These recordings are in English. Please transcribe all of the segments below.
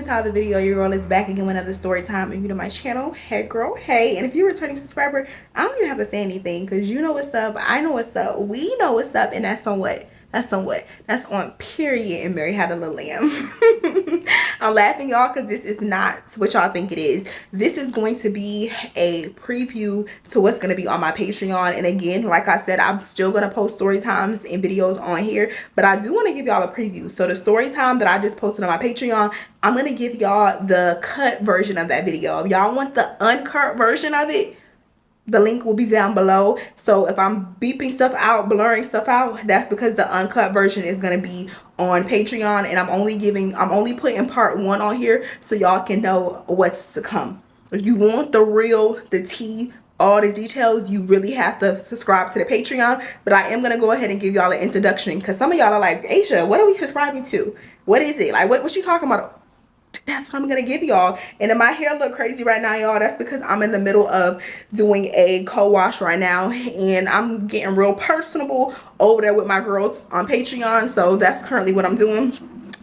the title of the video, your girl is back again with another story time. If you're new to my channel, hey girl, hey. And if you're a returning subscriber, I don't even have to say anything because you know what's up, I know what's up, we know what's up, and that's on what? That's on what? That's on period. And Mary had a little lamb. I'm laughing, y'all, because this is not what y'all think it is. This is going to be a preview to what's going to be on my Patreon. And again, like I said, I'm still going to post story times and videos on here, but I do want to give y'all a preview. So the story time that I just posted on my Patreon, I'm going to give y'all the cut version of that video. If y'all want the uncut version of it, the link will be down below. So if I'm beeping stuff out, blurring stuff out, that's because the uncut version is going to be on Patreon, and I'm only putting part 1 on here so y'all can know what's to come. If you want the real, the tea, all the details, you really have to subscribe to the Patreon. But I am going to go ahead and give y'all an introduction, because some of y'all are like, Asia, what are we subscribing to? What is it? Like, what you talking about? That's what I'm gonna give y'all. And if my hair look crazy right now, y'all, that's because I'm in the middle of doing a co-wash right now, and I'm getting real personable over there with my girls on Patreon. So that's currently what I'm doing.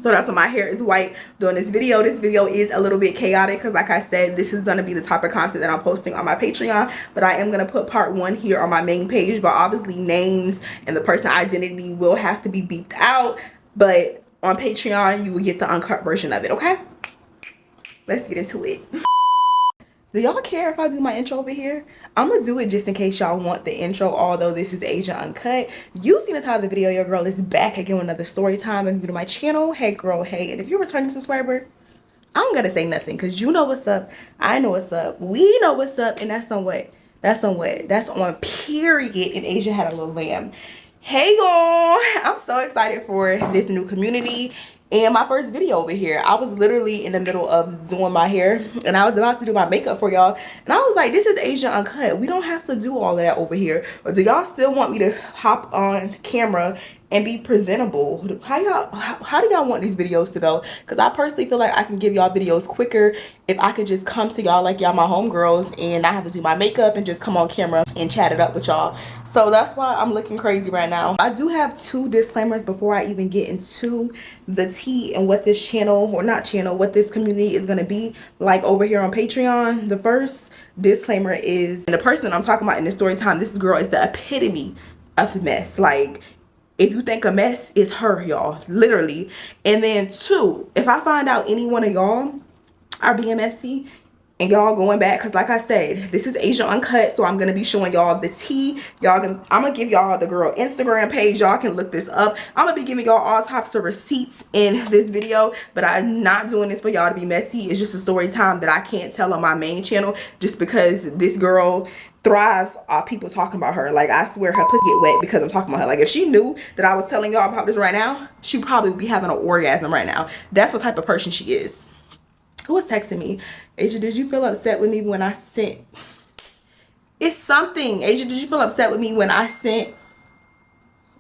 So that's why my hair is white doing this video. This video is a little bit chaotic because, like I said, this is going to be the type of content that I'm posting on my Patreon. But I am going to put part 1 here on my main page. But obviously names and the person identity will have to be beeped out. But on Patreon, you will get the uncut version of it, okay? Let's get into it. Do y'all care if I do my intro over here? I'm gonna do it just in case y'all want the intro, although this is Asia Uncut. You seen the title of the video, your girl is back again with another story time. If you're new to my channel, hey girl, hey. And if you're a returning subscriber, I don't gotta say nothing because you know what's up, I know what's up, we know what's up, and that's on what? That's on what? That's on period. And Asia had a little lamb. Hey y'all, I'm so excited for this new community and my first video over here. I was literally in the middle of doing my hair and I was about to do my makeup for y'all, and I was like, this is Asia Uncut, we don't have to do all of that over here. Or do y'all still want me to hop on camera and be presentable? How do y'all want these videos to go? Because I personally feel like I can give y'all videos quicker if I could just come to y'all like y'all my homegirls and not have to do my makeup and just come on camera and chat it up with y'all. So that's why I'm looking crazy right now. I do have 2 disclaimers before I even get into the tea and what this channel, or not channel, what this community is going to be like over here on Patreon. The first disclaimer is, the person I'm talking about in this story time, this girl is the epitome of mess. Like, if you think a mess, is her, y'all, literally. And then 2, if I find out any one of y'all are being messy and y'all going back, because like I said, this is Asia Uncut, so I'm gonna be showing y'all the tea. I'm gonna give y'all the girl Instagram page. Y'all can look this up. I'm gonna be giving y'all all types of receipts in this video, but I'm not doing this for y'all to be messy. It's just a story time that I can't tell on my main channel, just because this girl thrives off people talking about her. Like, I swear her pussy get wet because I'm talking about her. Like, if she knew that I was telling y'all about this right now, she probably would be having an orgasm right now. That's what type of person she is. Who was texting me? Asia, did you feel upset with me when I sent? It's something. Asia, did you feel upset with me when I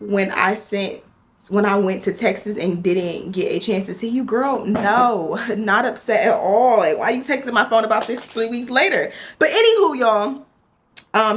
went to Texas and didn't get a chance to see you? Girl, no, not upset at all. Like, why you texting my phone about this 3 weeks later? But anywho, y'all,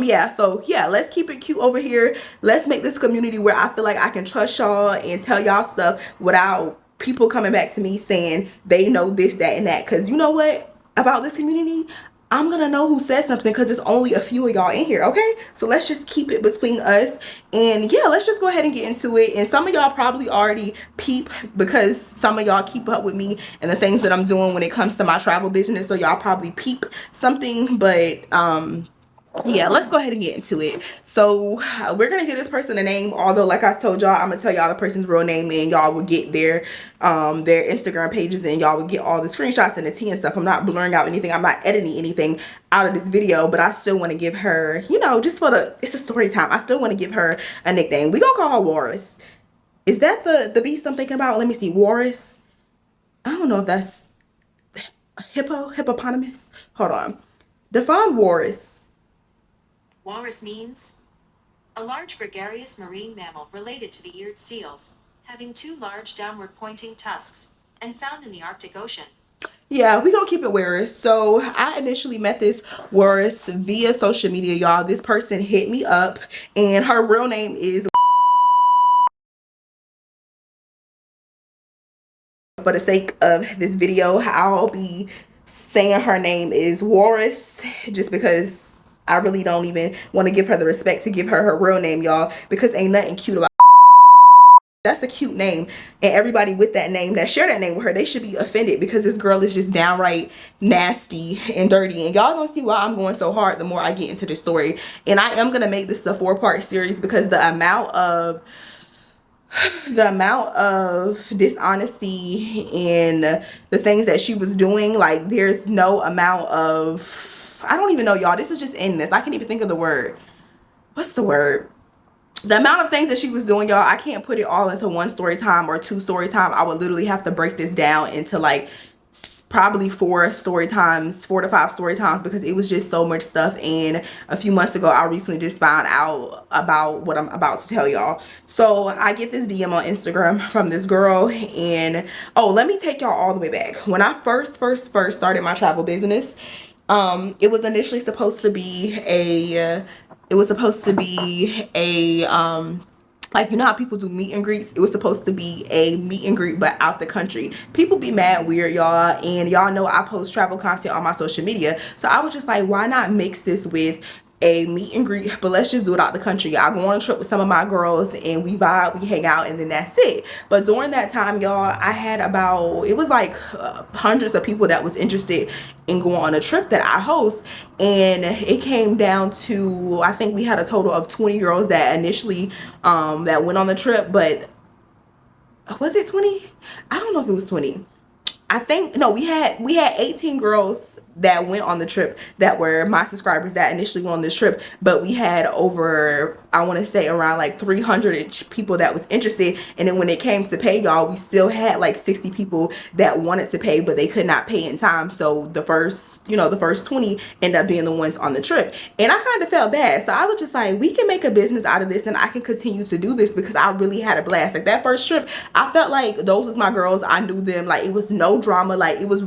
yeah, so yeah, let's keep it cute over here. Let's make this community where I feel like I can trust y'all and tell y'all stuff without people coming back to me saying they know this, that, and that. Because you know what about this community, I'm gonna know who said something because there's only a few of y'all in here, okay? So let's just keep it between us, and yeah, let's just go ahead and get into it. And some of y'all probably already peep, because some of y'all keep up with me and the things that I'm doing when it comes to my travel business, so y'all probably peep something. But yeah, let's go ahead and get into it. So we're gonna give this person a name, although like I told y'all, I'm gonna tell y'all the person's real name, and y'all will get their Instagram pages, and y'all will get all the screenshots and the tea and stuff. I'm not blurring out anything, I'm not editing anything out of this video, but I still want to give her, you know, just for it's a story time, I still want to give her a nickname. We gonna call her Walrus. Is that the beast I'm thinking about? Let me see. Walrus. I don't know if that's hippopotamus. Hold on. Define Walrus. Walrus means a large gregarious marine mammal related to the eared seals, having 2 large downward pointing tusks, and found in the Arctic Ocean. Yeah, we gonna keep it Walrus. So I initially met this Walrus via social media, y'all. This person hit me up, and her real name is for the sake of this video, I'll be saying her name is Walrus, just because I really don't even want to give her the respect to give her her real name, y'all, because ain't nothing cute about. That's a cute name, and everybody with that name that share that name with her, they should be offended because this girl is just downright nasty and dirty. And y'all gonna see why I'm going so hard the more I get into this story. And I am gonna make this a 4-part series because the amount of dishonesty and the things that she was doing, like, there's no amount of, I don't even know, y'all, this is just endless. I can't even think of the word. What's the word? The amount of things that she was doing, y'all, I can't put it all into one story time or 2 story time. I would literally have to break this down into like probably 4 story times, 4 to 5 story times, because it was just so much stuff. And a few months ago, I recently just found out about what I'm about to tell y'all. So I get this DM on Instagram from this girl, and oh, let me take y'all all the way back. When I first started my travel business, it was initially supposed to be a like, you know how people do meet and greets? It was supposed to be a meet and greet, but out the country. People be mad weird, y'all, and y'all know I post travel content on my social media. So I was just like, why not mix this with a meet and greet, but let's just do it out the country. I go on a trip with some of my girls and we vibe, we hang out, and then that's it. But during that time, y'all, I had about, it was like hundreds of people that was interested in going on a trip that I host. And it came down to, I think we had a total of 20 girls that initially that went on the trip. But was it 20? I don't know if it was 20. I think, no, we had 18 girls that went on the trip that were my subscribers that initially went on this trip, but we had over, I want to say, around like 300 people that was interested. And then when it came to pay, y'all, we still had like 60 people that wanted to pay, but they could not pay in time. So the first 20 end up being the ones on the trip, and I kind of felt bad. So I was just like, we can make a business out of this, and I can continue to do this because I really had a blast. Like, that first trip, I felt like those was my girls. I knew them. Like, it was no drama. Like, it was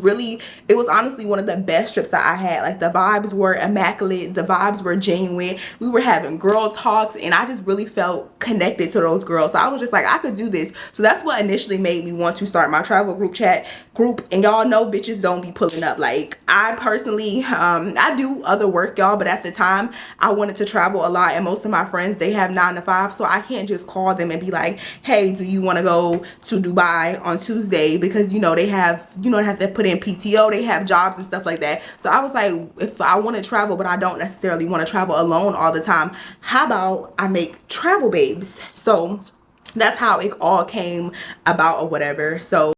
honestly one of the best trips that I had. Like, the vibes were immaculate, the vibes were genuine, we were having girl talks, and I just really felt connected to those girls. So I was just like, I could do this. So that's what initially made me want to start my travel chat group. And y'all know bitches don't be pulling up. Like, I personally I do other work, y'all, but at the time I wanted to travel a lot, and most of my friends, they have 9 to 5, so I can't just call them and be like, hey, do you want to go to Dubai on Tuesday? Because they have to put in PTO, they have jobs and stuff like that. So I was like, if I want to travel but I don't necessarily want to travel alone all the time, how about I make travel babes? So that's how it all came about or whatever. So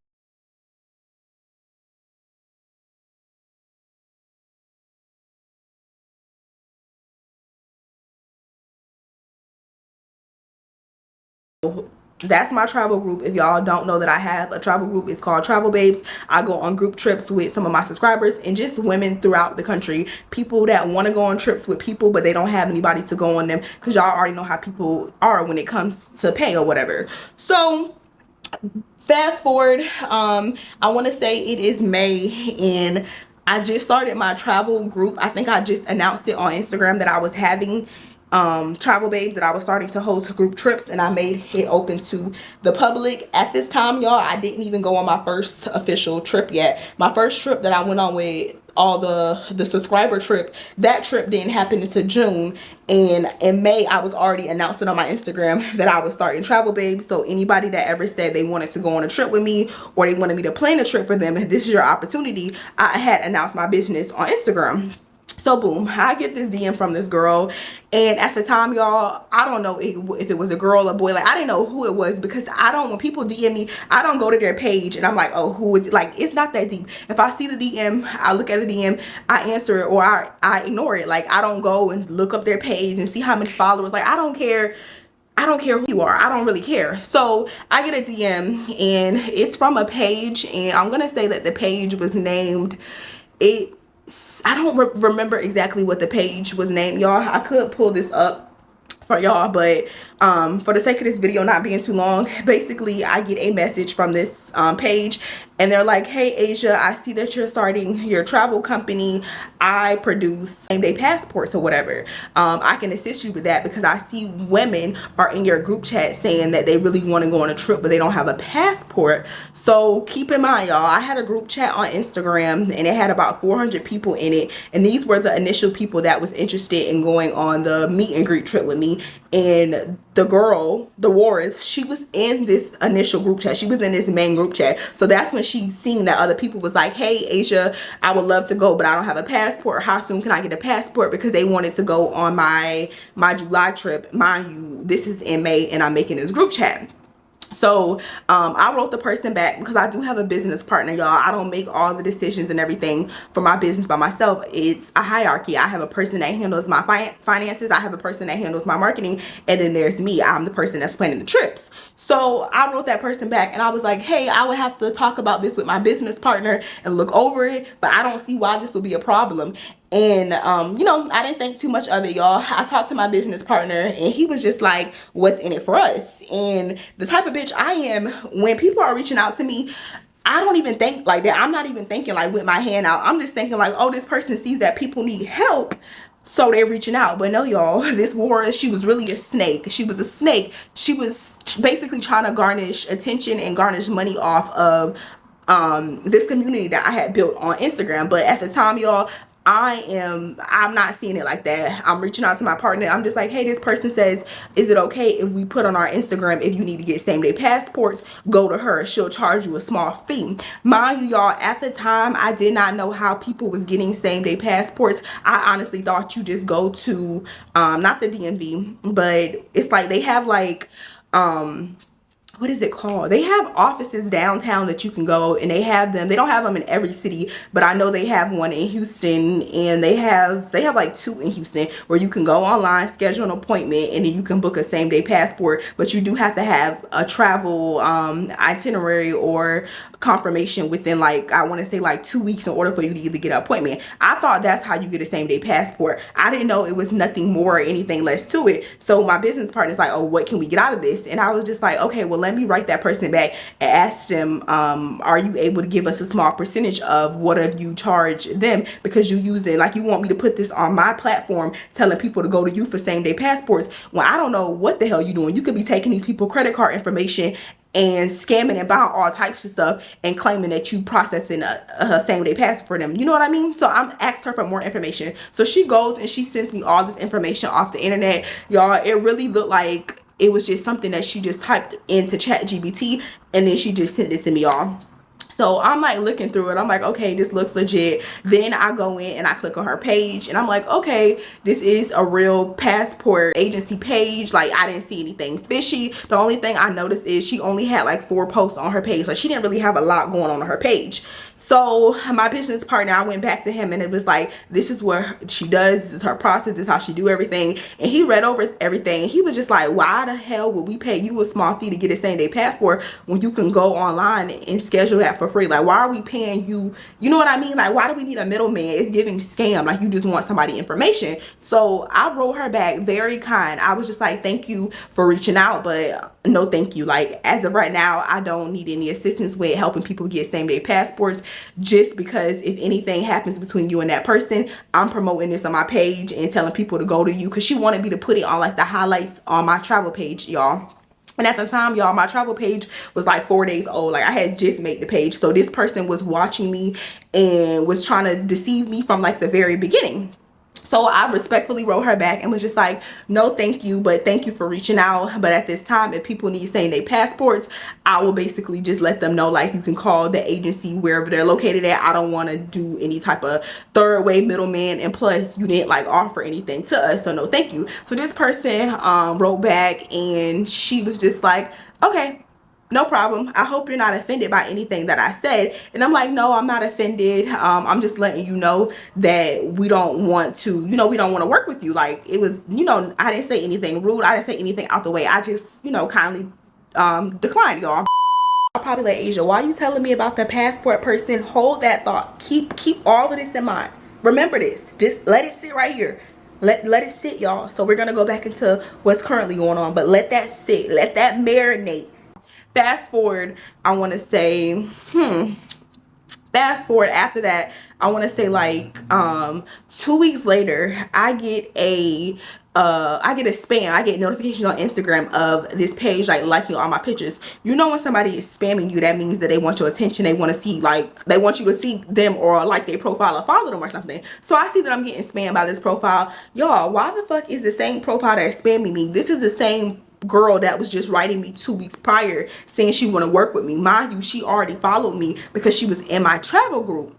that's my travel group. If y'all don't know that I have a travel group, it's called Travel Babes. I go on group trips with some of my subscribers and just women throughout the country, people that want to go on trips with people but they don't have anybody to go on them, because y'all already know how people are when it comes to pay or whatever. So fast forward, I want to say it is May, and I just started my travel group. I think I just announced it on Instagram that I was having travel babes, that I was starting to host group trips, and I made it open to the public. At this time, y'all, I didn't even go on my first official trip yet. My first trip that I went on with all the subscriber trip, that trip didn't happen until June, and in May I was already announcing on my Instagram that I was starting Travel Babe. So anybody that ever said they wanted to go on a trip with me or they wanted me to plan a trip for them, this is your opportunity. I had announced my business on Instagram. So boom, I get this DM from this girl, and at the time, y'all, I don't know if it was a girl or boy. Like, I didn't know who it was, because when people DM me, I don't go to their page and I'm like, oh, who is it? Like, it's not that deep. If I see the DM, I look at the DM, I answer it, or I ignore it. Like, I don't go and look up their page and see how many followers. Like, I don't care who you are. I don't really care. So I get a DM, and it's from a page, and I'm gonna say that the page was named, I don't remember exactly what the page was named, y'all. I could pull this up for y'all, but For the sake of this video not being too long, basically I get a message from this page, and they're like, hey Asia, I see that you're starting your travel company. I produce same-day passports or whatever. I can assist you with that because I see women are in your group chat saying that they really want to go on a trip but they don't have a passport. So keep in mind, y'all, I had a group chat on Instagram and it had about 400 people in it, and these were the initial people that was interested in going on the meet and greet trip with me. And the girl, the Warris, she was in this initial group chat. She was in this main group chat. So that's when she seen that other people was like, hey Asia, I would love to go but I don't have a passport. How soon can I get a passport? Because they wanted to go on my July trip. Mind you, this is in May and I'm making this group chat. So I wrote the person back because I do have a business partner, y'all. I don't make all the decisions and everything for my business by myself. It's a hierarchy. I have a person that handles my finances. I have a person that handles my marketing. And then there's me. I'm the person that's planning the trips. So I wrote that person back and I was like, hey, I would have to talk about this with my business partner and look over it, but I don't see why this would be a problem. And you know, I didn't think too much of it, y'all. I talked to my business partner and he was just like, what's in it for us? And the type of bitch I am, when people are reaching out to me, I don't even think like that. I'm not even thinking like with my hand out. I'm just thinking like, oh, this person sees that people need help, so they're reaching out. But no, y'all, this Warris, she was really a snake. She was a snake. She was basically trying to garnish attention and garnish money off of this community that I had built on Instagram. But at the time, y'all, I'm not seeing it like that. I'm reaching out to my partner. I'm just like, hey, this person says, is it okay if we put on our Instagram, if you need to get same-day passports, go to her. She'll charge you a small fee. Mind you, y'all, at the time, I did not know how people was getting same-day passports. I honestly thought you just go to, not the DMV, but it's like they have like, what is it called? They have offices downtown that you can go, and they don't have them in every city, but I know they have one in Houston, and they have like two in Houston where you can go online, schedule an appointment, and then you can book a same-day passport. But you do have to have a travel itinerary or confirmation within, like, I want to say like 2 weeks in order for you to either get an appointment. I thought that's how you get a same-day passport. I didn't know it was nothing more or anything less to it. So my business partner's like, oh, what can we get out of this? And I was just like, okay, well, let me write that person back and ask them, are you able to give us a small percentage of whatever you charge them, because you use it, like, you want me to put this on my platform telling people to go to you for same-day passports when I don't know what the hell you're doing. You could be taking these people credit card information and scamming and buying all types of stuff and claiming that you processing a same-day pass for them. You know what I mean? So I'm asked her for more information. So she goes and she sends me all this information off the internet. Y'all, it really looked like it was just something that she just typed into ChatGPT and then she just sent it to me, y'all. So I'm like looking through it. I'm like, okay, this looks legit. Then I go in and I click on her page and I'm like, okay, this is a real passport agency page. Like, I didn't see anything fishy. The only thing I noticed is she only had like 4 posts on her page. Like, she didn't really have a lot going on her page. So my business partner, I went back to him and it was like, this is what she does. This is her process. This is how she do everything. And he read over everything. He was just like, why the hell would we pay you a small fee to get a same-day passport when you can go online and schedule that for free? Like, why are we paying you? You know what I mean? Like, why do we need a middleman? It's giving scam. Like, you just want somebody information. So I wrote her back very kind. I was just like, thank you for reaching out, but no thank you. Like, as of right now, I don't need any assistance with helping people get same-day passports, just because if anything happens between you and that person, I'm promoting this on my page and telling people to go to you, because she wanted me to put it on like the highlights on my travel page, y'all. And at the time, y'all, my travel page was like 4 days old. Like, I had just made the page. So this person was watching me and was trying to deceive me from like the very beginning. So I respectfully wrote her back and was just like, no, thank you, but thank you for reaching out. But at this time, if people need same-day passports, I will basically just let them know, like, you can call the agency wherever they're located at. I don't want to do any type of third way middleman. And plus, you didn't like offer anything to us. So no, thank you. So this person wrote back and she was just like, okay, no problem. I hope you're not offended by anything that I said. And I'm like, no, I'm not offended. I'm just letting you know that we don't want to, you know, we don't want to work with you. Like, it was, you know, I didn't say anything rude. I didn't say anything out the way. I just, you know, kindly declined, y'all. I'll probably like, Asia, why are you telling me about the passport person? Hold that thought. Keep all of this in mind. Remember this. Just let it sit right here. Let it sit, y'all. So we're gonna go back into what's currently going on, but let that sit, let that marinate. Fast forward, I want to say, fast forward after that, I want to say like 2 weeks later, I get a spam. I get notifications on Instagram of this page like liking all my pictures. You know when somebody is spamming you, that means that they want your attention. They want to see, like, they want you to see them or like their profile or follow them or something. So I see that I'm getting spammed by this profile. Y'all, why the fuck is the same profile that's spamming me? This is the same girl that was just writing me 2 weeks prior saying she want to work with me. Mind you, she already followed me because she was in my travel group,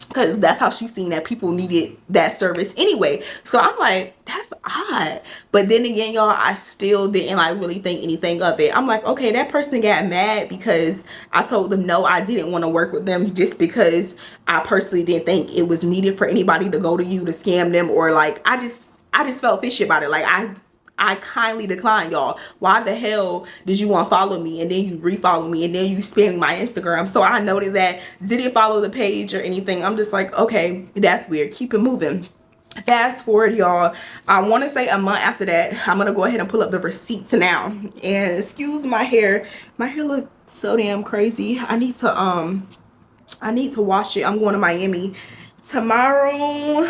because that's how she seen that people needed that service anyway. So I'm like, that's odd. But then again, y'all, I still didn't like really think anything of it. I'm like, okay, that person got mad because I told them no, I didn't want to work with them, just because I personally didn't think it was needed for anybody to go to you to scam them, or like I just felt fishy about it. Like I kindly decline, y'all. Why the hell did you want to follow me and then you refollow me and then you spamming my Instagram? So I noted that, didn't follow the page or anything. I'm just like, okay, that's weird. Keep it moving. Fast forward, y'all. I want to say a month after that, I'm gonna go ahead and pull up the receipts now. And excuse my hair. My hair looks so damn crazy. I need to wash it. I'm going to Miami tomorrow.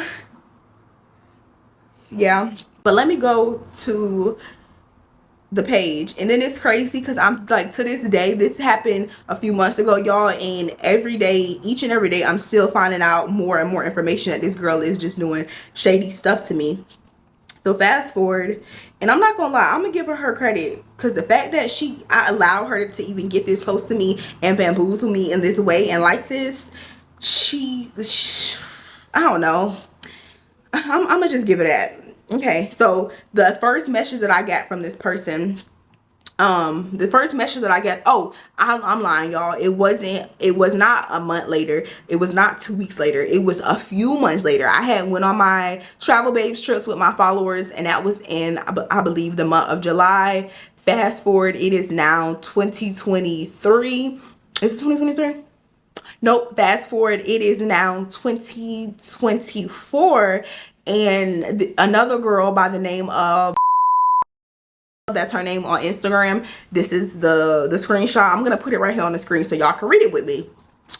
Yeah, but let me go to the page. And then it's crazy because I'm like, to this day, this happened a few months ago, y'all, and every day, each and every day, I'm still finding out more and more information that this girl is just doing shady stuff to me. So fast forward, and I'm not gonna lie, I'm gonna give her credit, because the fact that I allowed her to even get this close to me and bamboozle me in this way and like this, she I don't know, I'm gonna just give it that. Okay, so the first message that I got from this person, the first message that I got, oh, I'm lying, y'all. It was not a month later. It was not 2 weeks later. It was a few months later. I had went on my travel babes trips with my followers, and that was in, I believe, the month of July. Fast forward, it is now 2023. Is it 2023? Nope. Fast forward, it is now 2024, and another girl by the name of, that's her name on Instagram. This is the screenshot. I'm gonna put it right here on the screen so y'all can read it with me.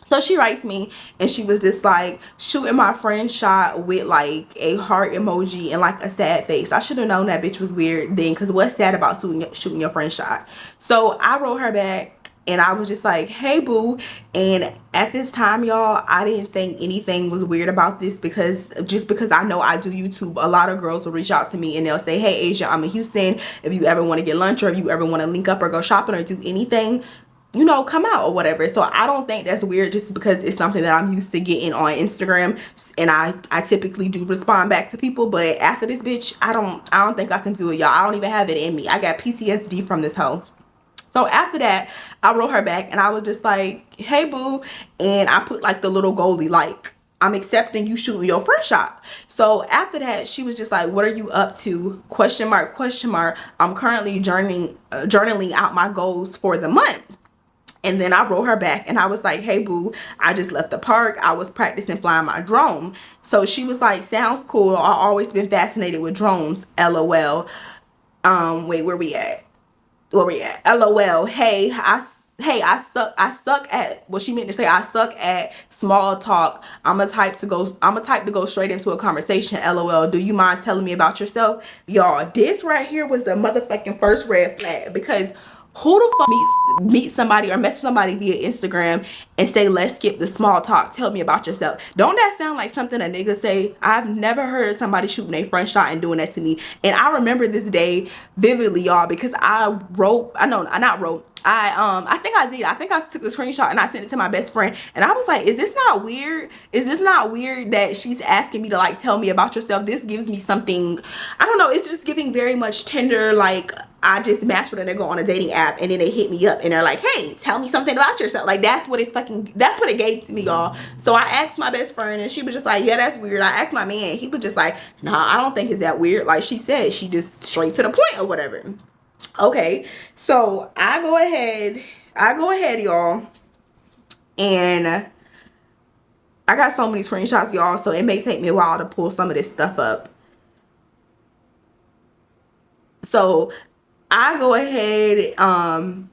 So she writes me, and she was just like shooting my friend shot with like a heart emoji and like a sad face. I should have known that bitch was weird then, because what's sad about shooting your friend shot? So I wrote her back, and I was just like, hey boo. And at this time, y'all, I didn't think anything was weird about this, because I know I do YouTube, a lot of girls will reach out to me and they'll say, hey Asia, I'm in Houston, if you ever want to get lunch, or if you ever want to link up or go shopping or do anything, you know, come out or whatever. So I don't think that's weird, just because it's something that I'm used to getting on Instagram, and I typically do respond back to people. But after this bitch, I don't think I can do it, y'all. I don't even have it in me. I got PTSD from this hoe. So after that, I wrote her back, and I was just like, hey boo, and I put like the little goalie, like, I'm accepting you shooting your first shot. So after that, she was just like, what are you up to? Question mark, question mark. I'm currently journaling out my goals for the month. And then I wrote her back, and I was like, hey boo, I just left the park. I was practicing flying my drone. So she was like, sounds cool. I've always been fascinated with drones. LOL. Wait, where we at? LOL. Hey, I suck at, what she meant to say, I suck at small talk. I'm a type to go straight into a conversation. LOL. Do you mind telling me about yourself? Y'all, this right here was the motherfucking first red flag, because who the fuck meet somebody or message somebody via Instagram and say, let's skip the small talk, tell me about yourself? Don't that sound like something a nigga say? I've never heard of somebody shooting a front shot and doing that to me. And I remember this day vividly, y'all, because I think I did. I think I took a screenshot and I sent it to my best friend, and I was like, is this not weird? Is this not weird that she's asking me to like tell me about yourself? This gives me something, I don't know, it's just giving very much tender, like I just matched with a nigga on a dating app, and then they hit me up and they're like, hey, tell me something about yourself. Like, that's what it gave to me, y'all. So I asked my best friend, and she was just like, yeah, that's weird. I asked my man, he was just like, nah, I don't think it's that weird. Like she said, she just straight to the point or whatever. Okay, so I go ahead, y'all, and I got so many screenshots, y'all, so it may take me a while to pull some of this stuff up. So I go ahead and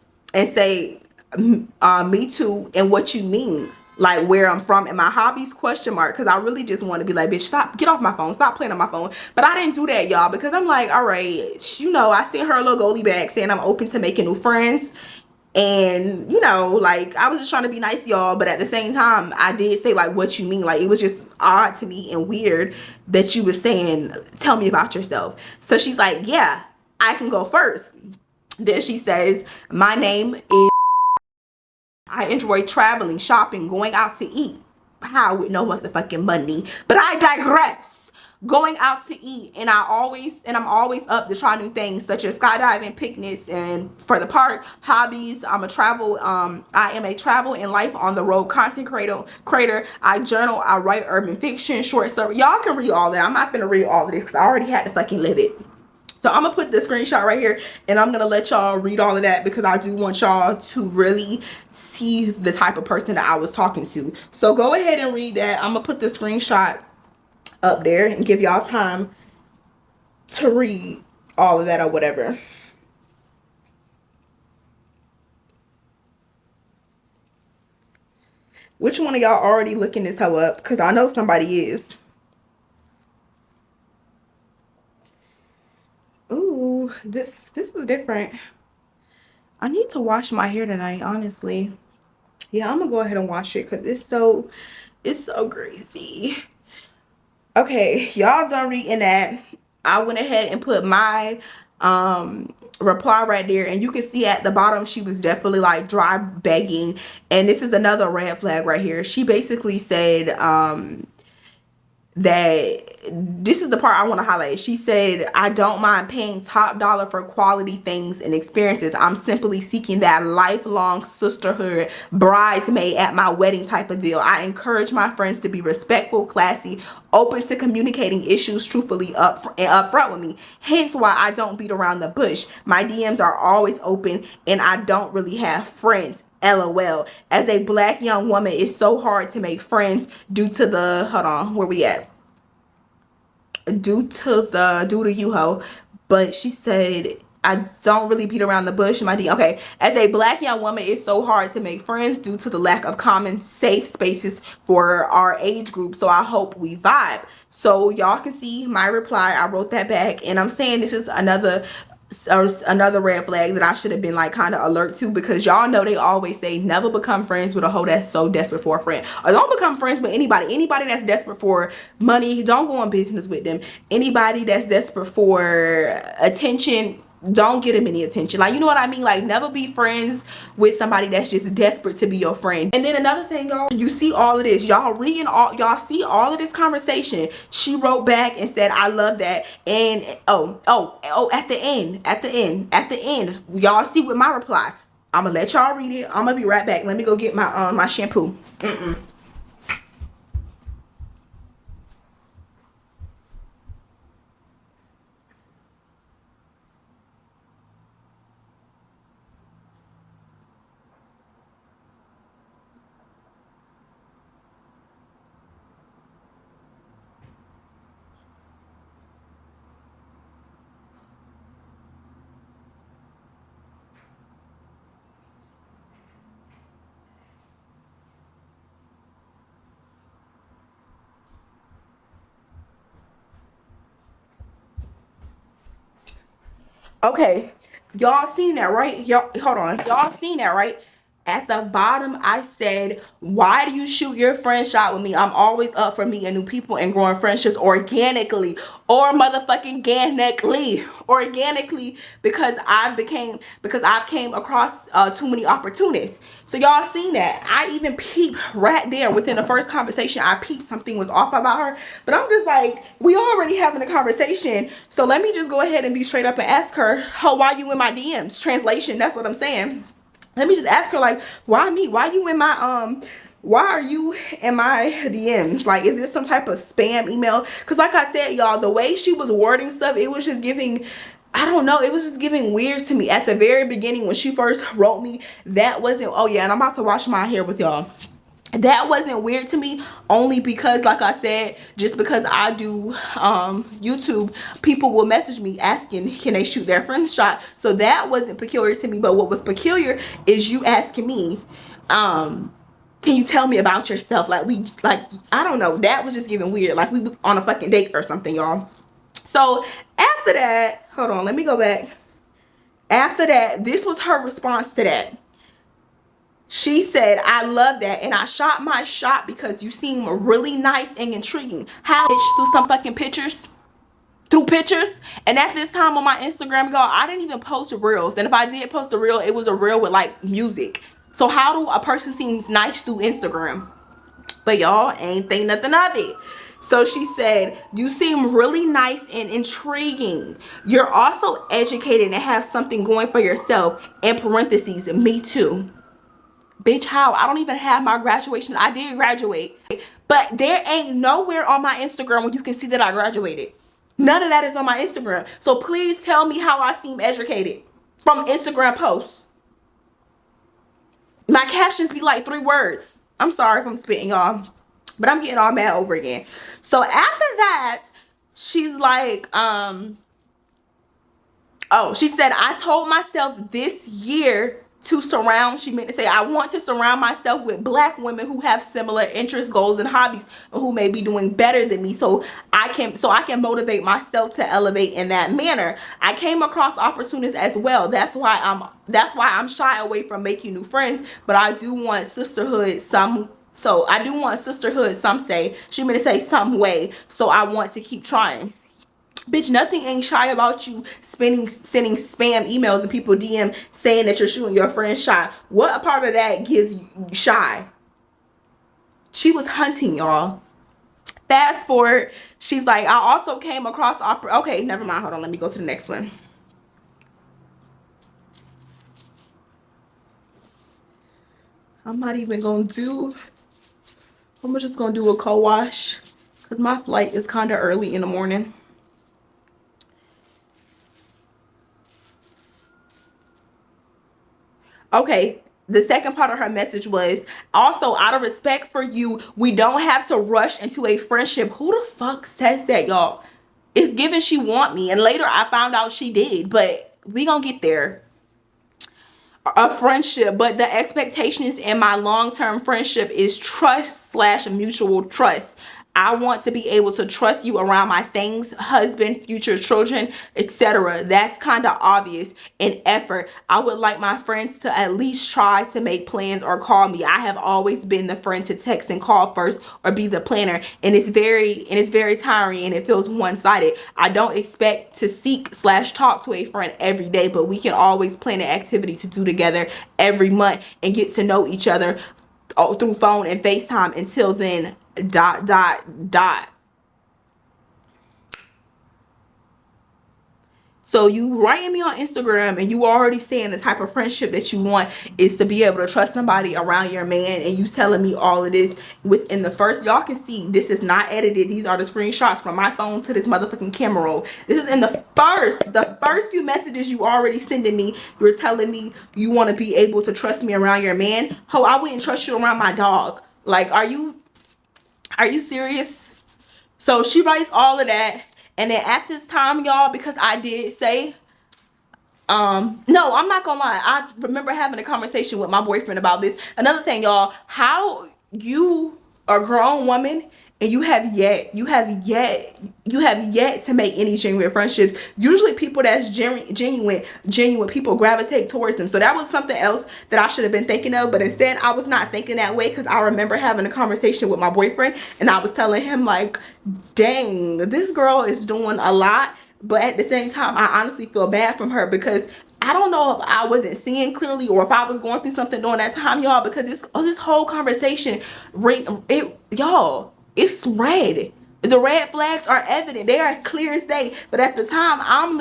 say me too, and what you mean, like where I'm from and my hobbies, question mark, because I really just want to be like, bitch, stop, get off my phone, stop playing on my phone. But I didn't do that, y'all, because I'm like, all right, you know, I sent her a little goalie back saying I'm open to making new friends. And you know, like, I was just trying to be nice, y'all, but at the same time I did say like, what you mean? Like, it was just odd to me and weird that you was saying, tell me about yourself. So she's like, yeah, I can go first. Then she says, my name is, I enjoy traveling, shopping, going out to eat. How with no motherfucking money? But I digress. Going out to eat, and I'm always up to try new things such as skydiving, picnics, and for the park hobbies. I am a travel and life on the road content creator. I journal, I write urban fiction, short story. Y'all can read all that. I'm not gonna read all of this because I already had to fucking live it. So I'm gonna put the screenshot right here, and I'm gonna let y'all read all of that because I do want y'all to really see the type of person that I was talking to. So go ahead and read that. I'm gonna put the screenshot up there and give y'all time to read all of that or whatever. Which one of y'all already looking this hoe up? Because I know somebody is. Ooh, this is different. I need to wash my hair tonight, honestly. Yeah, I'm gonna go ahead and wash it because it's so greasy. Okay, y'all done reading that. I went ahead and put my reply right there, and you can see at the bottom she was definitely like dry begging. And this is another red flag right here. She basically said that, this is the part I want to highlight. She said, I don't mind paying top dollar for quality things and experiences. I'm simply seeking that lifelong sisterhood, bridesmaid at my wedding type of deal. I encourage my friends to be respectful, classy, open to communicating issues truthfully upfront with me. Hence why I don't beat around the bush. My DMs are always open, and I don't really have friends. LOL. As a black young woman, it's so hard to make friends due to the, hold on, where we at? Due to you ho. But she said, I don't really beat around the bush, my D. Okay, as a black young woman, it's so hard to make friends due to the lack of common safe spaces for our age group. So I hope we vibe. So y'all can see my reply. I wrote that back, and I'm saying this is another red flag that I should have been like kind of alert to, because y'all know they always say never become friends with a hoe that's so desperate for a friend, or don't become friends with anybody that's desperate for money. Don't go on business with them. Anybody that's desperate for attention, don't get him any attention. Like, you know what I mean? Like, never be friends with somebody that's just desperate to be your friend. And then another thing, y'all, you see all of this, y'all see all of this conversation. She wrote back and said, I love that. And at the end, y'all see with my reply. I'm gonna let y'all read it. I'm gonna be right back. Let me go get my shampoo. Okay, y'all seen that, right? Y'all, hold on. Y'all seen that, right? At the bottom, I said, why do you shoot your friend shot with me? I'm always up for meeting new people and growing friendships organically, or motherfucking organically, because I've came across too many opportunists. So y'all seen that. I even peeped right there within the first conversation. I peeped something was off about her, but I'm just like, we already having a conversation. So let me just go ahead and be straight up and ask her, oh, why you in my DMs? Translation, that's what I'm saying. Let me just ask her, like, why me? Why you in my why are you in my DMs? Like, is this some type of spam email? Because like I said, y'all, the way she was wording stuff, it was just giving, I don't know, it was just giving weird to me. At the very beginning when she first wrote me, that wasn't, oh yeah, and I'm about to wash my hair with y'all. That wasn't weird to me, only because, like I said, just because I do YouTube, people will message me asking can they shoot their friend's shot. So that wasn't peculiar to me. But what was peculiar is you asking me, can you tell me about yourself? Like I don't know, that was just giving weird, like we was on a fucking date or something, y'all. So after that, hold on, let me go back. After that, this was her response to that. She said, I love that, and I shot my shot because you seem really nice and intriguing. How, bitch, through some fucking pictures? Through pictures? And at this time on my Instagram, y'all, I didn't even post reels. And if I did post a reel, it was a reel with like music. So how do a person seems nice through Instagram? But y'all ain't think nothing of it. So she said, you seem really nice and intriguing. You're also educated and have something going for yourself. In parentheses, me too. Bitch, how? I don't even have my graduation. I did graduate, but there ain't nowhere on my Instagram where you can see that I graduated. None of that is on my Instagram. So please tell me how I seem educated from Instagram posts. My captions be like 3 words. I'm sorry if I'm spitting, y'all, but I'm getting all mad over again. So after that, she's like, oh, she said, I told myself this year to surround, she meant to say, I want to surround myself with black women who have similar interests, goals, and hobbies, and who may be doing better than me, so I can motivate myself to elevate in that manner. I came across opportunities as well. That's why I'm shy away from making new friends, but I do want sisterhood some say. She meant to say some way, so I want to keep trying. Bitch, nothing ain't shy about you sending spam emails and people DM saying that you're shooting your friend's shot. What part of that gives you shy? She was hunting, y'all. Fast forward, she's like, I also came across okay, never mind, hold on, let me go to the next one. I'm just gonna do a co-wash because my flight is kind of early in the morning. Okay, the second part of her message was, also, out of respect for you, we don't have to rush into a friendship. Who the fuck says that, y'all? It's given she want me, and later I found out she did, but we gonna get there. A friendship, but the expectations in my long-term friendship is trust / mutual trust. I want to be able to trust you around my things, husband, future children, etc. That's kind of obvious in effort. I would like my friends to at least try to make plans or call me. I have always been the friend to text and call first or be the planner, and it's very tiring and it feels one-sided. I don't expect to seek / talk to a friend every day, but we can always plan an activity to do together every month and get to know each other through phone and FaceTime. Until then, ... So you writing me on Instagram and you already saying the type of friendship that you want is to be able to trust somebody around your man, and you telling me all of this within the first, y'all can see this is not edited. These are the screenshots from my phone to this motherfucking camera roll. This is in the first few messages you already sending me. You're telling me you want to be able to trust me around your man. Ho, I wouldn't trust you around my dog. Like, are you serious? So she writes all of that. And then at this time, y'all, because I did say, no, I'm not gonna lie, I remember having a conversation with my boyfriend about this. Another thing, y'all, how you are a grown woman and you have yet to make any genuine friendships. Usually people that's genuine people gravitate towards them. So that was something else that I should have been thinking of, but instead I was not thinking that way, because I remember having a conversation with my boyfriend and I was telling him like, dang, this girl is doing a lot, but at the same time I honestly feel bad from her, because I don't know if I wasn't seeing clearly or if I was going through something during that time, y'all, because this whole conversation, y'all, it's red. The red flags are evident. They are clear as day. But at the time, I'm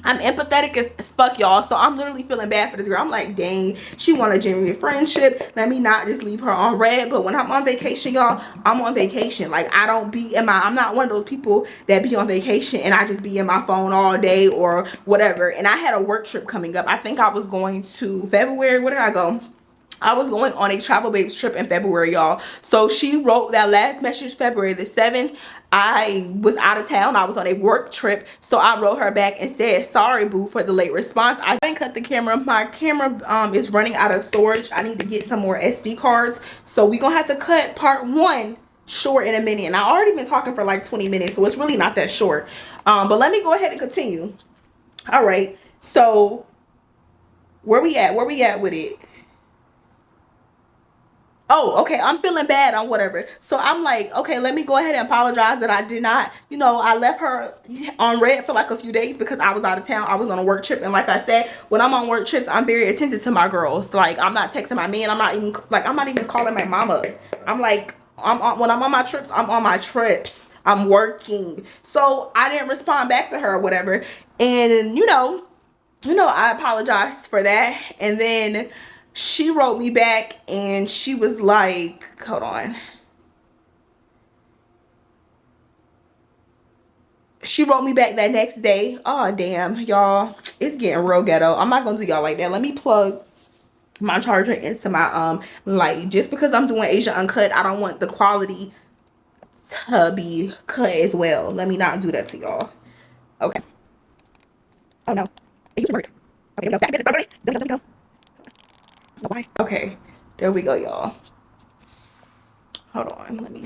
empathetic as fuck, y'all. So I'm literally feeling bad for this girl. I'm like, dang, she want a genuine friendship. Let me not just leave her on red. But when I'm on vacation, y'all, I'm on vacation. Like, I'm not one of those people that be on vacation and I just be in my phone all day or whatever. And I had a work trip coming up. I think I was going to February. Where did I go? I was going on a travel babes trip in February, y'all. So she wrote that last message February the 7th. I was out of town. I was on a work trip. So I wrote her back and said, sorry, boo, for the late response. I didn't cut the camera. My camera is running out of storage. I need to get some more SD cards. So we're going to have to cut part 1 short in a minute. And I already been talking for like 20 minutes. So it's really not that short. But let me go ahead and continue. All right. So where we at? Where we at with it? Oh, okay, I'm feeling bad on whatever. So I'm like, okay, let me go ahead and apologize that I did not, I left her on red for like a few days because I was out of town. I was on a work trip. And like I said, when I'm on work trips, I'm very attentive to my girls. Like, I'm not texting my man. I'm not even calling my mama. I'm like, when I'm on my trips, I'm on my trips. I'm working. So I didn't respond back to her or whatever. And, I apologized for that. And then she wrote me back and she was like, hold on. She wrote me back that next day. Oh, damn, y'all. It's getting real ghetto. I'm not going to do y'all like that. Let me plug my charger into my light. Just because I'm doing Asia Uncut, I don't want the quality to be cut as well. Let me not do that to y'all. Okay. Oh, no. Okay, there we go. Why? Okay, there we go, y'all. Hold on, let me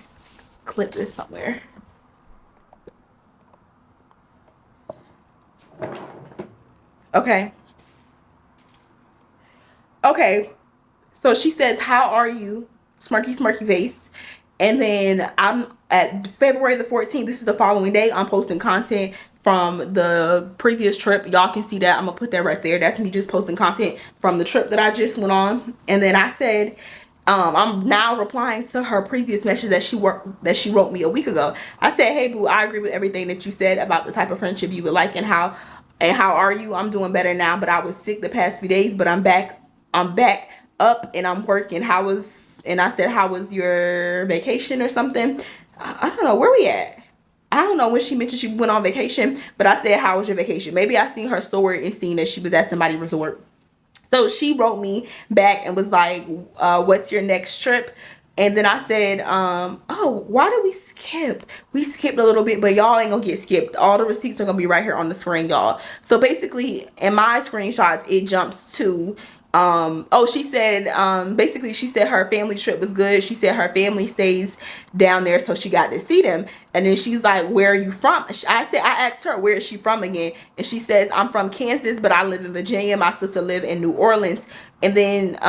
clip this somewhere. Okay. Okay. So she says, how are you? Smirky, smirky face. And then I'm at February the 14th. This is the following day. I'm posting content from the previous trip. Y'all can see that. I'm gonna put that right there. That's me just posting content from the trip that I just went on. And then I said, I'm now replying to her previous message that she wrote me a week ago. I said, hey boo, I agree with everything that you said about the type of friendship you would like and how are you? I'm doing better now, but I was sick the past few days, but I'm back up and I'm working. And I said, how was your vacation or something? I don't know, where we at? I don't know when she mentioned she went on vacation, but I said, how was your vacation? Maybe I seen her story and seen that she was at somebody's resort. So she wrote me back and was like, what's your next trip? And then I said, oh, why did we skip? We skipped a little bit, but y'all ain't gonna get skipped. All the receipts are gonna be right here on the screen, y'all. So basically, in my screenshots, it jumps to, oh, she said, basically, she said her family trip was good. She said her family stays down there, so she got to see them. And then she's like, where are you from? I asked her, where is she from again? And she says, I'm from Kansas, but I live in Virginia. My sister live in New Orleans. And then,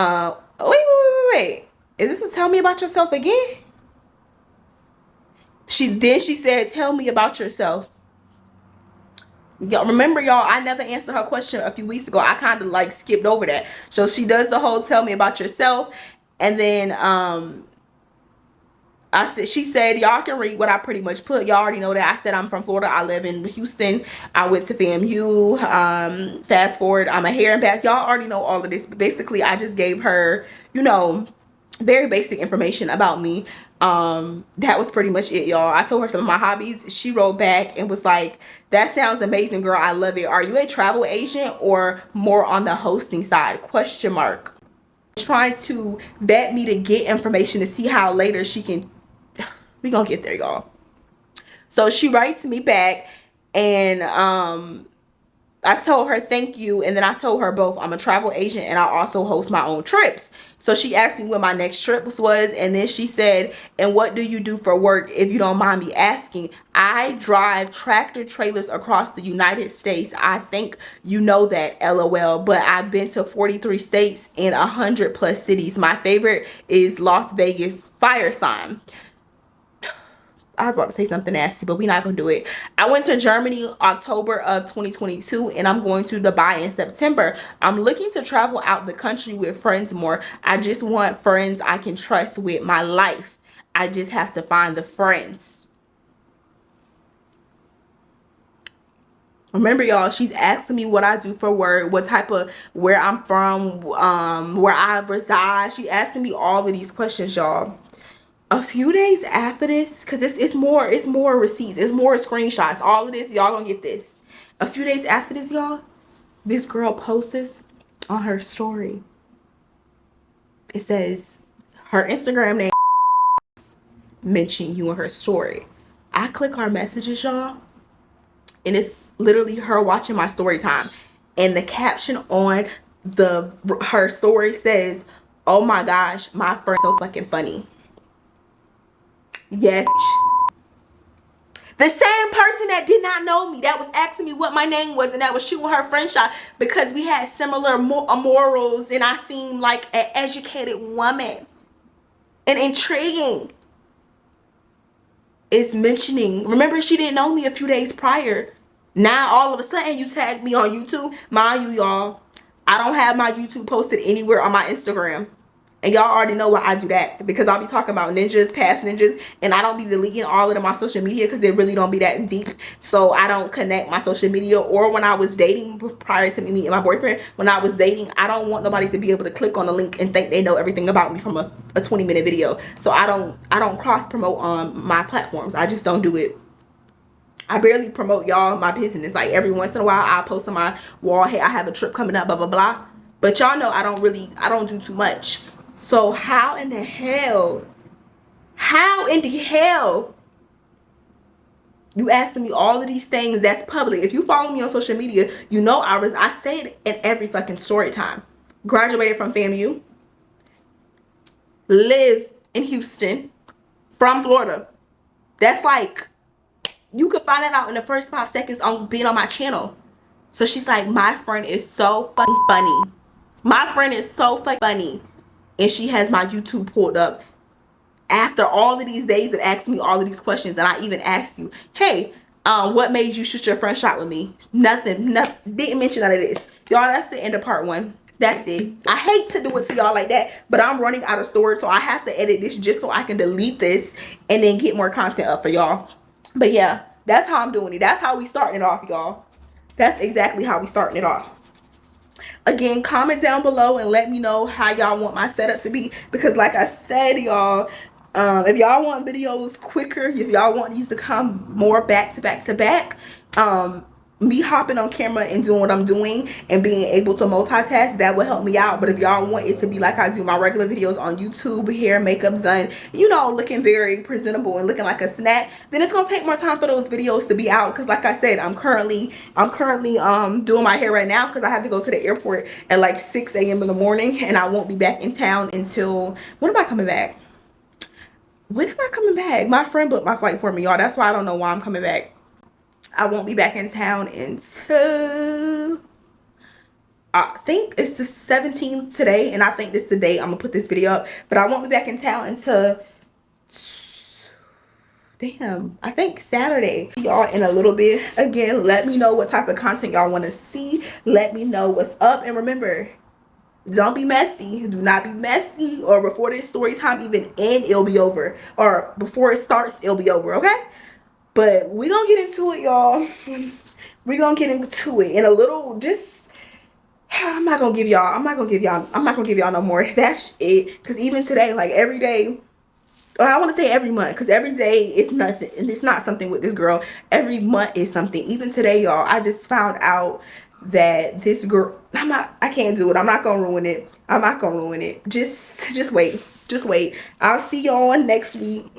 wait. Is this a tell me about yourself again? She said, tell me about yourself. Y'all remember, y'all, I never answered her question a few weeks ago. I kind of like skipped over that. So she does the whole tell me about yourself. And then she said, y'all can read what I pretty much put. Y'all already know that. I said I'm from Florida. I live in Houston. I went to FAMU. Fast forward, I'm a hair and pass. Y'all already know all of this. But basically, I just gave her, very basic information about me. That was pretty much it, y'all. I told her some of my hobbies. She wrote back and was like, that sounds amazing, girl. I love it. Are you a travel agent or more on the hosting side? Question mark. Trying to vet me to get information to see how later she can, we gonna get there, y'all. So she writes me back and I told her thank you, and then I told her both I'm a travel agent and I also host my own trips. So she asked me when my next trip was, and then she said, and what do you do for work, if you don't mind me asking? I drive tractor trailers across the United States. I think you know that, LOL, but I've been to 43 states and 100 plus cities. My favorite is Las Vegas fire sign. I was about to say something nasty, but we're not gonna do it. I went to Germany October of 2022 and I'm going to Dubai in September. I'm looking to travel out the country with friends more. I just want friends I can trust with my life. I just have to find the friends. Remember, y'all, she's asking me what I do for work, what type of, where I'm from, where I reside. She asking me all of these questions, y'all. A few days after this, because it's more receipts, it's more screenshots, all of this, y'all gonna get this. A few days after this, y'all, this girl posts on her story. It says her Instagram name mention you in her story. I click our messages, y'all, and it's literally her watching my story time, and the caption on her story says, "Oh my gosh, my friend's so fucking funny." Yes, the same person that did not know me, that was asking me what my name was, and that was shooting her friend shot because we had similar morals and I seemed like an educated woman and intriguing, is mentioning, remember, she didn't know me a few days prior. Now all of a sudden you tagged me on YouTube. Mind you, y'all, I don't have my YouTube posted anywhere on my Instagram. And y'all already know why I do that, because I'll be talking about ninjas, past ninjas, and I don't be deleting all of them on social media because they really don't be that deep. So I don't connect my social media. Or when I was dating, prior to me meeting my boyfriend, when I was dating, I don't want nobody to be able to click on the link and think they know everything about me from a 20-minute video. So I don't cross promote on my platforms. I just don't do it. I barely promote y'all my business. Like every once in a while I'll post on my wall, hey, I have a trip coming up, blah blah blah. But y'all know I don't do too much. So how in the hell you asking me all of these things that's public? If you follow me on social media, you know I say it in every fucking story time. Graduated from FAMU, live in Houston, from Florida. That's like, you could find that out in the first 5 seconds on being on my channel. So she's like, my friend is so fucking funny. My friend is so fucking funny. And she has my YouTube pulled up after all of these days of asking me all of these questions. And I even asked you, hey, what made you shoot your front shot with me? Nothing. Didn't mention none of this. Y'all, that's the end of part 1. That's it. I hate to do it to y'all like that, but I'm running out of storage, so I have to edit this just so I can delete this and then get more content up for y'all. But yeah, that's how I'm doing it. That's how we starting it off, y'all. That's exactly how we starting it off. Again, comment down below and let me know how y'all want my setup to be, because like I said, y'all, if y'all want videos quicker, if y'all want these to come more back to back to back, me hopping on camera and doing what I'm doing and being able to multitask, that will help me out. But if y'all want it to be like I do my regular videos on YouTube, hair, makeup done, you know, looking very presentable and looking like a snack, then it's gonna take more time for those videos to be out. Because like I said, I'm currently doing my hair right now because I have to go to the airport at like 6 a.m. in the morning, and I won't be back in town until, when am I coming back? When am I coming back? My friend booked my flight for me, y'all. That's why I don't know why I'm coming back. I won't be back in town until, I think it's the 17th today, and I think this is the date I'm gonna put this video up. But I won't be back in town until, damn, I think Saturday. Y'all in a little bit. Again, let me know what type of content y'all want to see. Let me know what's up, and remember, don't be messy. Do not be messy, or before this story time even end, it'll be over. Or before it starts, it'll be over, okay? But we gonna get into it, y'all. We gonna get into it in a little, just, I'm not gonna give y'all no more. That's it. Because even today, like every day, or I want to say every month, because every day is nothing, and it's not something with this girl. Every month is something. Even today, y'all, I just found out that this girl, I can't do it. I'm not gonna ruin it. I'm not gonna ruin it. Just wait. Just wait. I'll see y'all next week.